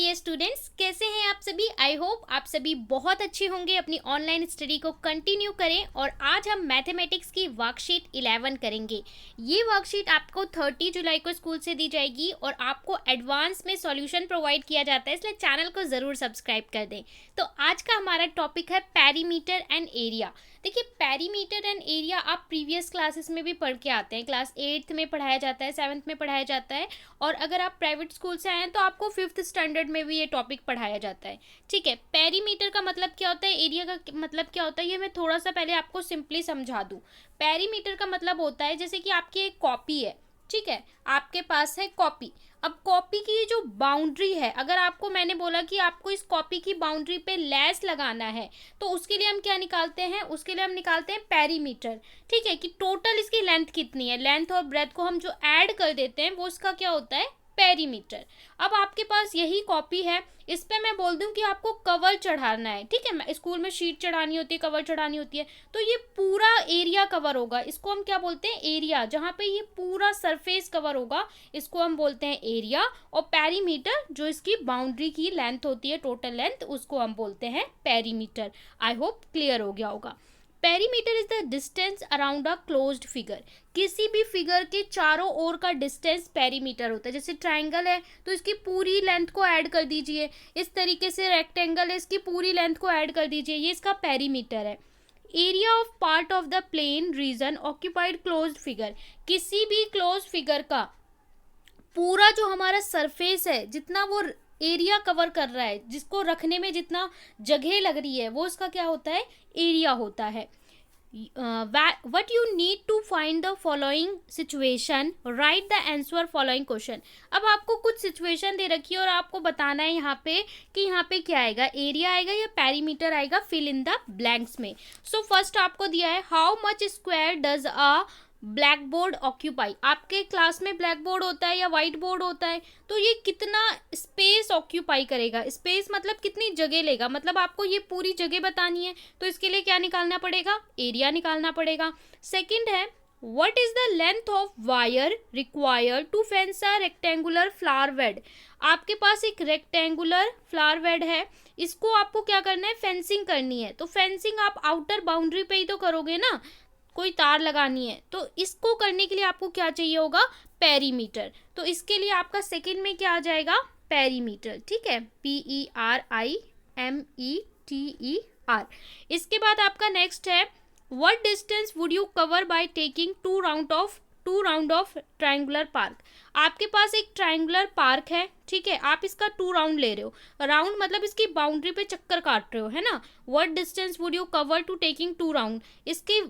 Dear students, कैसे हैं आप सभी। आई होप आप सभी बहुत अच्छे होंगे। अपनी ऑनलाइन स्टडी को कंटिन्यू करें और आज हम मैथमेटिक्स की वर्कशीट 11 करेंगे। ये वर्कशीट आपको 30 जुलाई को स्कूल से दी जाएगी और आपको एडवांस में सॉल्यूशन प्रोवाइड किया जाता है, इसलिए चैनल को ज़रूर सब्सक्राइब कर दें। तो आज का हमारा टॉपिक है पेरीमीटर एंड एरिया। देखिए, पेरीमीटर एंड एरिया आप प्रीवियस क्लासेस में भी पढ़ के आते हैं। क्लास 8th में पढ़ाया जाता है, 7th में पढ़ाया जाता है, और अगर आप प्राइवेट स्कूल से आए हैं तो आपको 5th स्टैंडर्ड में भी ये टॉपिक पढ़ाया जाता है। ठीक है, पेरीमीटर का मतलब क्या होता है, एरिया का मतलब क्या होता है, ये मैं थोड़ा सा पहले आपको सिंपली समझा दूँ। पेरीमीटर का मतलब होता है जैसे कि आपकी एक कॉपी है, ठीक है, आपके पास है कॉपी। अब कॉपी की जो बाउंड्री है, अगर आपको मैंने बोला कि आपको इस कॉपी की बाउंड्री पे लेस लगाना है, तो उसके लिए हम क्या निकालते हैं, उसके लिए हम निकालते हैं पेरीमीटर। ठीक है, कि टोटल इसकी लेंथ कितनी है, लेंथ और ब्रेथ को हम जो ऐड कर देते हैं वो इसका क्या होता है, पेरीमीटर। अब आपके पास यही कॉपी है, इस पे मैं बोल दूं कि आपको कवर चढ़ाना है। ठीक है, स्कूल में शीट चढ़ानी होती है, कवर चढ़ानी होती है, तो ये पूरा एरिया कवर होगा, इसको हम क्या बोलते हैं, एरिया। जहाँ पे ये पूरा सरफेस कवर होगा इसको हम बोलते हैं एरिया, और पेरीमीटर जो इसकी बाउंड्री की लेंथ होती है, टोटल लेंथ, उसको हम बोलते हैं पेरीमीटर। आई होप क्लियर हो गया होगा। Perimeter is the distance around a closed figure. किसी भी फिगर के चारों ओर का डिस्टेंस पेरीमीटर होता है। जैसे ट्राइंगल है तो इसकी पूरी लेंथ को ऐड कर दीजिए, इस तरीके से रेक्टेंगल है, इसकी पूरी लेंथ को ऐड कर दीजिए, ये इसका पेरीमीटर है। Area of part of the plain region occupied closed figure. किसी भी क्लोज फिगर का पूरा जो हमारा सरफेस है, जितना वो एरिया कवर कर रहा है, जिसको रखने में जितना जगह लग रही है, वो इसका क्या होता है, एरिया होता है। What you need to find the following situation, write the answer following question. अब आपको कुछ सिचुएशन दे रखी है और आपको बताना है यहाँ पे कि यहाँ पे क्या आएगा, एरिया आएगा या पेरीमीटर आएगा, फिल इन द ब्लैंक्स में। सो फर्स्ट आपको दिया है, how much square does a black board occupy. आपके क्लास में ब्लैक बोर्ड होता है या वाइट बोर्ड होता है, तो ये कितना स्पेस ऑक्यूपाई करेगा, स्पेस मतलब कितनी जगह लेगा, मतलब आपको ये पूरी जगह बतानी है, तो इसके लिए क्या निकालना पड़ेगा, एरिया निकालना पड़ेगा। सेकंड है, what is the length of wire required to fence a rectangular flower bed. आपके पास एक रेक्टेंगुलर फ्लावर बेड है, इसको आपको क्या करना है, फेंसिंग करनी है। तो फेंसिंग आप आउटर बाउंड्री पे ही तो करोगे ना, कोई तार लगानी है, तो इसको करने के लिए आपको क्या चाहिए होगा, पेरीमीटर। तो इसके लिए आपका सेकंड में क्या आ जाएगा, पेरीमीटर। ठीक है, PERIMETER। इसके बाद आपका नेक्स्ट है, what distance would you cover by taking two round of triangular park. आपके पास एक ट्राइंगुलर पार्क है, ठीक है, आप इसका 2 राउंड ले रहे हो, राउंड मतलब इसकी बाउंड्री पे चक्कर काट रहे हो, है ना। What distance would you cover to taking 2 round, इसके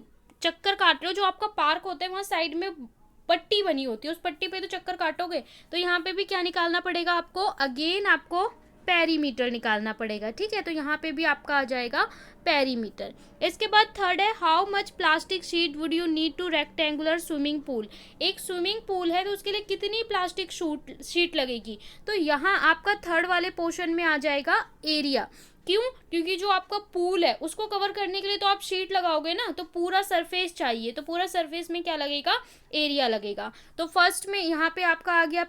चक्कर काट रहे हो। जो आपका पार्क होता है वहाँ साइड में पट्टी बनी होती है, उस पट्टी पे तो चक्कर काटोगे, तो यहाँ पे भी क्या निकालना पड़ेगा आपको, अगेन आपको पेरीमीटर निकालना पड़ेगा। ठीक है, तो यहाँ पे भी आपका आ जाएगा पेरीमीटर। इसके बाद थर्ड है, how much plastic sheet would you need two rectangular swimming pool. एक स्विमिंग पूल है तो उसके लिए कितनी प्लास्टिक शीट लगेगी, तो यहाँ आपका थर्ड वाले पोर्शन में आ जाएगा एरिया। क्यों, क्योंकि जो आपका पूल है उसको कवर करने के लिए तो आप शीट लगाओगे ना, तो पूरा सरफेस चाहिए, तो पूरा सरफेस में क्या लगेगा, एरिया लगेगा। तो फर्स्ट में यहाँ पे आपका आ गया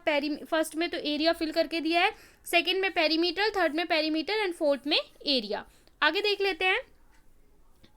फर्स्ट में तो एरिया फिल करके दिया है, सेकंड में पेरीमीटर, थर्ड में पेरीमीटर एंड फोर्थ में एरिया। आगे देख लेते हैं,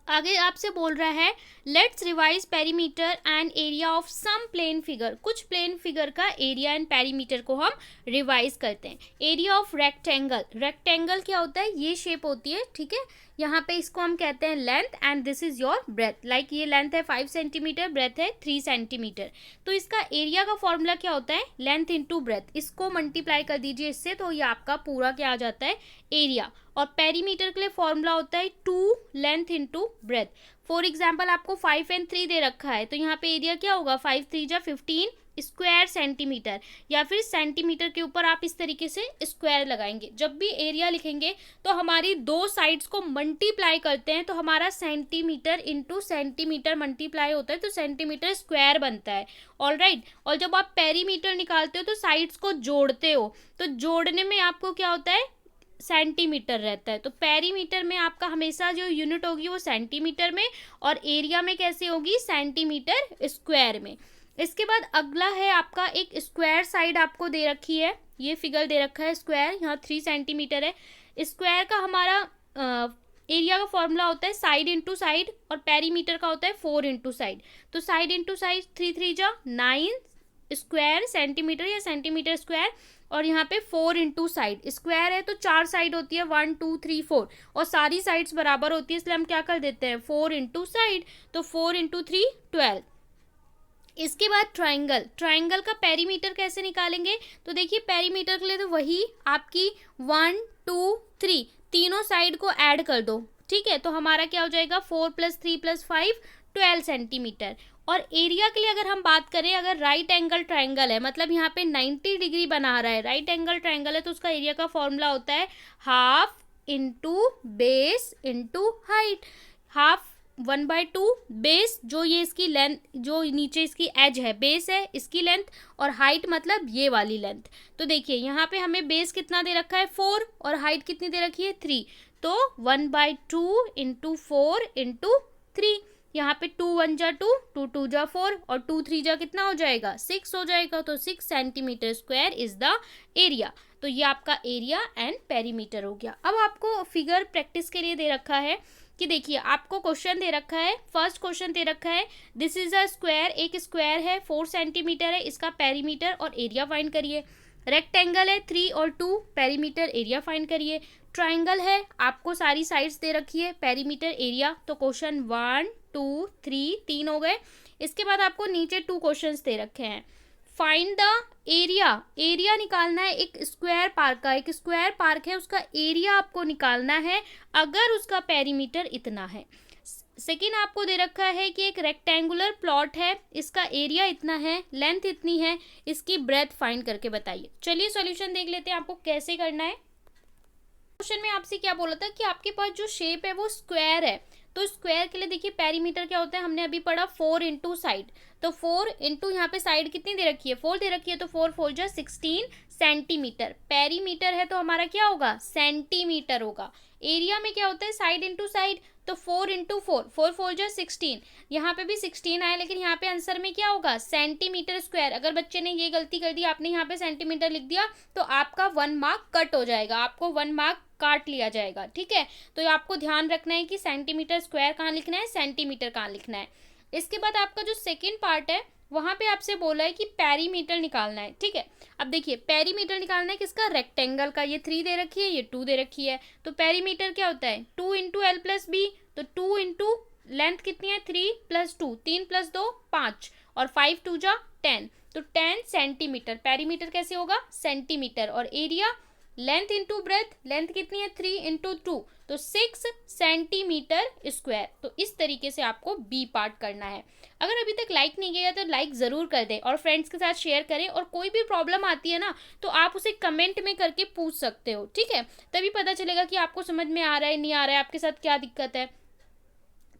आगे आपसे बोल रहा है, let's revise perimeter and area of some plane figure. कुछ प्लेन फिगर का एरिया एंड पेरीमीटर को हम रिवाइज करते हैं। एरिया ऑफ रेक्टेंगल, रेक्टेंगल क्या होता है, ये शेप होती है, ठीक है, यहाँ पे इसको हम कहते हैं length and this is your breadth. Like ये लेंथ है 5 सेंटीमीटर, ब्रेथ है 3 सेंटीमीटर, तो इसका एरिया का फॉर्मूला क्या होता है, लेंथ इंटू ब्रेथ, इसको मल्टीप्लाई कर दीजिए इससे, तो ये आपका पूरा क्या आ जाता है, एरिया। और पेरीमीटर के लिए फॉर्मूला होता है 2 length into breadth. For example आपको 5 and 3 दे रखा है, तो यहाँ पे एरिया क्या होगा, 5 3 जा 15 स्क्वायर सेंटीमीटर, या फिर सेंटीमीटर के ऊपर आप इस तरीके से स्क्वायर लगाएंगे। जब भी एरिया लिखेंगे तो हमारी दो साइड्स को मल्टीप्लाई करते हैं, तो हमारा सेंटीमीटर इंटू सेंटीमीटर मल्टीप्लाई होता है, तो सेंटीमीटर स्क्वायर बनता है। ऑलराइट, और जब आप पेरीमीटर निकालते हो तो साइड्स को जोड़ते हो, तो जोड़ने में आपको क्या होता है, सेंटीमीटर रहता है। तो पेरीमीटर में आपका हमेशा जो यूनिट होगी वो सेंटीमीटर में, और एरिया में कैसे होगी, सेंटीमीटर स्क्वायर में। इसके बाद अगला है आपका, एक स्क्वायर साइड आपको दे रखी है, ये फिगर दे रखा है स्क्वायर, यहाँ 3 सेंटीमीटर है। स्क्वायर का हमारा एरिया का फॉर्मूला होता है साइड इंटू साइड, और पेरीमीटर का होता है 4 इंटू साइड। तो साइड इंटू साइड 3 3 जा 9 स्क्वायर सेंटीमीटर या सेंटीमीटर स्क्वायर, और यहाँ पे 4 इंटू साइड, स्क्वायर है तो 4 साइड होती है, 1 2 3 4, और सारी साइड्स बराबर होती है, इसलिए हम क्या कर देते हैं 4 इंटू साइड, तो 4 इंटू 3 12। इसके बाद ट्राइंगल, ट्राइंगल का पेरीमीटर कैसे निकालेंगे? तो देखिए पेरीमीटर के लिए तो वही आपकी 1 2 3 तीनों साइड को ऐड कर दो, ठीक है, तो हमारा क्या हो जाएगा 4 + 3 + 5 12 सेंटीमीटर। और एरिया के लिए अगर हम बात करें, अगर राइट एंगल ट्राइंगल है, मतलब यहाँ पे 90 डिग्री बना रहा है, राइट एंगल ट्राइंगल है, तो उसका एरिया का फॉर्मूला होता है half into base into height. Half 1/2 base, जो ये इसकी लेंथ, जो नीचे इसकी एज है बेस है इसकी लेंथ, और हाइट मतलब ये वाली लेंथ। तो देखिए यहाँ पे हमें बेस कितना दे रखा है 4, और हाइट कितनी दे रखी है 3, तो 1/2 इंटू 4 इंटू 3। यहाँ पे 2 1 जा 2, 2 2 जा 4, और 2 3 जा कितना हो जाएगा 6 हो जाएगा, तो 6 centimetre square is the area. तो ये आपका एरिया एंड पेरीमीटर हो गया। अब आपको फिगर प्रैक्टिस के लिए दे रखा है कि देखिए आपको क्वेश्चन दे रखा है, फर्स्ट क्वेश्चन दे रखा है दिस इज अ स्क्वायर, एक स्क्वायर है 4 सेंटीमीटर है, इसका पेरीमीटर और एरिया फाइंड करिए। रेक्टेंगल है 3 और 2, पेरीमीटर एरिया फाइंड करिए। ट्राइंगल है, आपको सारी साइड्स दे रखी है, पेरीमीटर एरिया, तो क्वेश्चन 1 2 3 3 हो गए। इसके बाद आपको नीचे 2 क्वेश्चंस दे रखे हैं। फाइंड द एरिया, एरिया निकालना है एक स्क्वायर पार्क का, एक स्क्वायर पार्क है उसका एरिया आपको निकालना है अगर उसका पेरीमीटर इतना है। सेकेंड आपको दे रखा है कि एक रेक्टेंगुलर प्लॉट है, इसका एरिया इतना है, लेंथ इतनी है, इसकी ब्रेथ फाइंड करके बताइए। चलिए सॉल्यूशन देख लेते हैं आपको कैसे करना है। क्वेश्चन में आपसे क्या बोला था कि आपके पास जो शेप है वो स्क्वायर है, तो स्क्वायर के लिए देखिए पेरीमीटर क्या होता है, हमने अभी पढ़ा 4 इंटू साइड, तो 4 इंटू यहाँ पे साइड कितनी दे रखी है 4 दे रखी है, तो 4 4 जा 16 सेंटीमीटर। पेरीमीटर है तो हमारा क्या होगा सेंटीमीटर होगा। एरिया में क्या होता है साइड इंटू साइड, तो 4 इंटू 4, 4 4 जा 16, यहाँ पे भी 16 आया, लेकिन यहाँ पे आंसर में क्या होगा सेंटीमीटर स्क्वायर। अगर बच्चे ने ये गलती कर दी, आपने यहाँ पे सेंटीमीटर लिख दिया, तो आपका 1 मार्क कट हो जाएगा, आपको 1 मार्क काट लिया जाएगा, ठीक है। तो ये आपको ध्यान रखना है कि सेंटीमीटर स्क्वायर कहाँ लिखना है, सेंटीमीटर कहाँ लिखना है। इसके बाद आपका जो सेकेंड पार्ट है वहां पे आपसे बोला है कि पेरीमीटर निकालना है, ठीक है। अब देखिए पेरीमीटर निकालना है किसका, रेक्टेंगल का, ये 3 दे रखी है, ये 2 दे रखी है, तो पेरीमीटर क्या होता है 2 इंटू एल प्लस बी, तो 2 इंटू लेंथ कितनी है 3 + 2, 3 + 2 5, और 5 2 जा 10, तो 10 सेंटीमीटर। पेरीमीटर कैसे होगा सेंटीमीटर, और area length into breadth, length कितनी है 3 इंटू 2, तो 6 सेंटीमीटर स्क्वायर। तो इस तरीके से आपको बी पार्ट करना है। अगर अभी तक लाइक नहीं किया तो लाइक ज़रूर कर दें और फ्रेंड्स के साथ शेयर करें, और कोई भी प्रॉब्लम आती है ना तो आप उसे कमेंट में करके पूछ सकते हो, ठीक है, तभी पता चलेगा कि आपको समझ में आ रहा है नहीं आ रहा है, आपके साथ क्या दिक्कत है।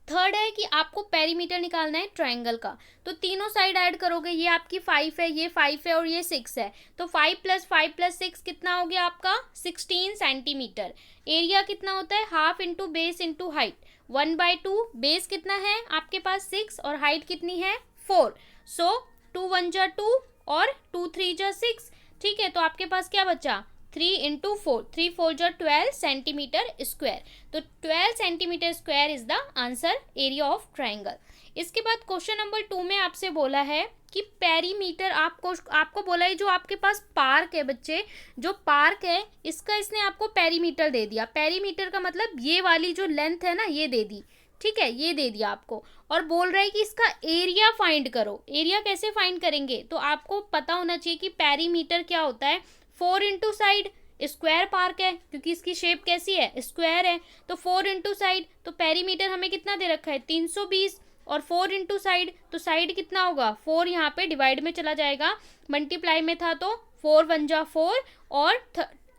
थर्ड है कि आपको पेरीमीटर निकालना है ट्राइंगल का, तो तीनों साइड ऐड करोगे, ये आपकी 5 है, ये 5 है और ये 6 है, तो 5 + 5 + 6 कितना हो गया आपका 16 सेंटीमीटर। एरिया कितना होता है half into base into height, 1/2, base कितना है आपके पास 6 और हाइट कितनी है 4, सो 2 1 जा 2 और 2 3 जा 6, ठीक है। तो आपके पास क्या बचा 3 इंटू 4, 3 4 जा 12 सेंटीमीटर स्क्वायर, तो 12 centimetre square is the answer area of triangle. इसके बाद क्वेश्चन नंबर 2 में आपसे बोला है कि पेरीमीटर, आपको बोला है जो आपके पास पार्क है बच्चे, जो पार्क है इसका इसने आपको पेरीमीटर दे दिया। पेरीमीटर का मतलब ये वाली जो लेंथ है ना ये दे दी, ठीक है, ये दे दिया आपको, और बोल रहा है कि इसका एरिया फाइंड करो। एरिया कैसे फाइंड करेंगे, तो आपको पता होना चाहिए कि पेरीमीटर क्या होता है, 4 इंटू साइड, स्क्वायर पार्क है क्योंकि इसकी शेप कैसी है स्क्वायर है, तो 4 इंटू साइड, तो पेरीमीटर हमें कितना दे रखा है 320, और 4 इंटू साइड, तो साइड कितना होगा 4, यहाँ पे डिवाइड में चला जाएगा, मल्टीप्लाई में था तो 4 1 जा 4, और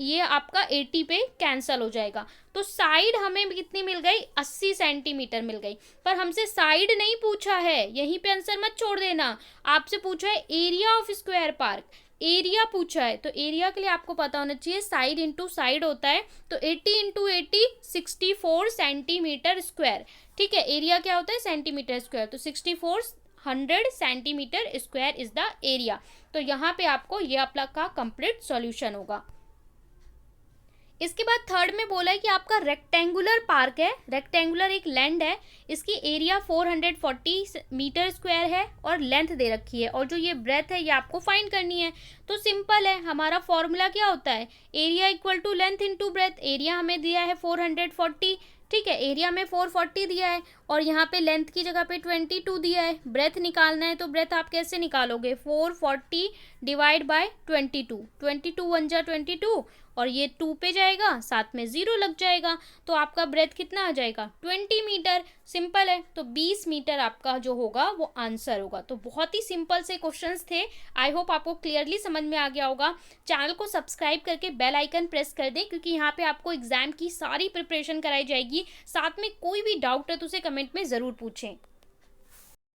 ये आपका 80 पे कैंसल हो जाएगा, तो साइड हमें कितनी मिल गई 80 सेंटीमीटर मिल गई। पर हमसे साइड नहीं पूछा है, यहीं पे आंसर मत छोड़ देना, आपसे पूछा है area of square park, area पूछा है, तो एरिया के लिए आपको पता होना चाहिए साइड इंटू साइड होता है, तो 80 इंटू 80 64 सेंटीमीटर स्क्वायर, ठीक है। एरिया क्या होता है सेंटीमीटर स्क्वायर, तो 64 100 centimetre square is the area. तो यहाँ पे आपको ये आपका कंप्लीट सॉल्यूशन होगा। इसके बाद थर्ड में बोला है कि आपका रेक्टेंगुलर पार्क है, रेक्टेंगुलर एक लैंड है, इसकी एरिया 440 मीटर स्क्वायर है और लेंथ दे रखी है, और जो ये ब्रेथ है ये आपको फाइंड करनी है। तो सिंपल है, हमारा फॉर्मूला क्या होता है, area equal to length into breadth. Area हमें दिया है 440, ठीक है, एरिया में 440 दिया है और यहाँ पे लेंथ की जगह पे 22 दिया है। ब्रेथ निकालना है तो ब्रेथ आप कैसे निकालोगे, 440 डिवाइड बाय 22, 22 1 जा 22 और ये 2 पे जाएगा, साथ में 0 लग जाएगा, तो आपका ब्रेथ कितना आ जाएगा 20 मीटर। सिंपल है, तो 20 मीटर आपका जो होगा वो आंसर होगा। तो बहुत ही सिंपल से क्वेश्चंस थे। आई होप आपको क्लियरली समझ में आ गया होगा। चैनल को सब्सक्राइब करके बेल आइकन प्रेस कर दें, क्योंकि यहाँ पे आपको एग्जाम की सारी प्रिपरेशन कराई जाएगी। साथ में कोई भी डाउट है तो उसे कमेंट में ज़रूर पूछें।